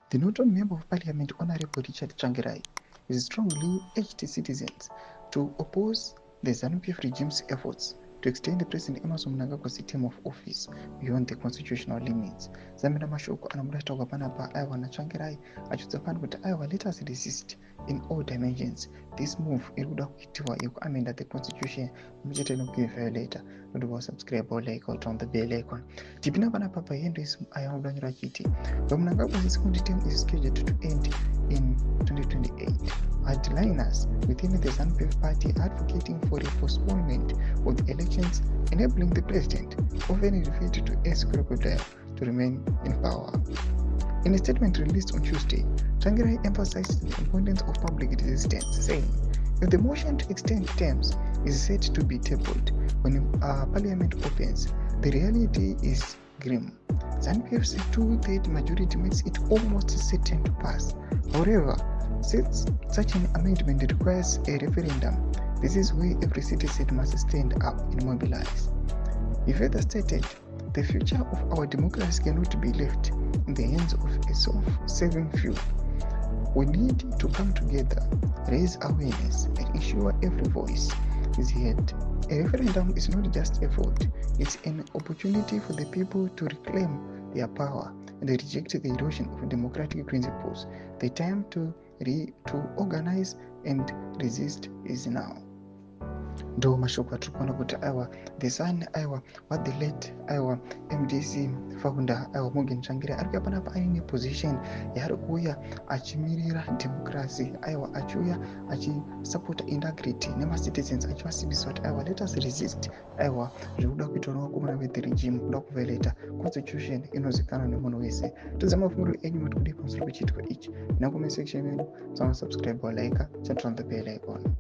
The Norton Member of Parliament, Honorable Richard Changirai, is strongly urged citizens to oppose the ZANU-PF regime's efforts to extend the President Emmerson Mnangagwa's term of office beyond the constitutional limits. Zamina mashoko anamurataurwa panapa aiwa naChangirai achidza pano kuti aiwa, let us resist in all dimensions. This move iri kuda kuitwa yekuamenda the constitution muchete nekuiviolata. Ndotiwa subscribe or like or turn the bell icon. Tipina panapa payendo isi ayamudanyira chiti Mnangagwa's second term is scheduled to end in 2028. Hardliners within the ZANU-PF party advocating for a postponement of the elections, enabling the president, often referred to as crocodile, to remain in power. In a statement released on Tuesday, Changirai emphasized the importance of public resistance, saying, if the motion to extend terms is set to be tabled when Parliament opens, the reality is grim. ZANU-PF's 2/3 majority makes it almost certain to pass. However, since such an amendment requires a referendum, this is where every citizen must stand up and mobilize. He further stated, the future of our democracy cannot be left in the hands of a self-serving few. We need to come together, raise awareness, and ensure every voice is heard. A referendum is not just a vote, it's an opportunity for the people to reclaim their power and reject the erosion of democratic principles. The time to organize and resist is now. Ndo mashoko atiri kuona kuti aiwa the son aiwa what the late aiwa MDC founder aiwa Morgan Changirai ari kuuya panapa aine position yaari kuuya achimirira democracy, aiwa achiuya achisapota integrity nemacitizens achivasimbisa kuti aiwa let us resist aiwa zviri kuda kuitwa nevakomana ve the regime kuda kuviolata constitution inozikanwa nemunhu wese. Toziva mafungiro enyu muri kudii pamusoro pechiitiko ichi. Nakume section yedu, subscribe or like, turn on the bell icon.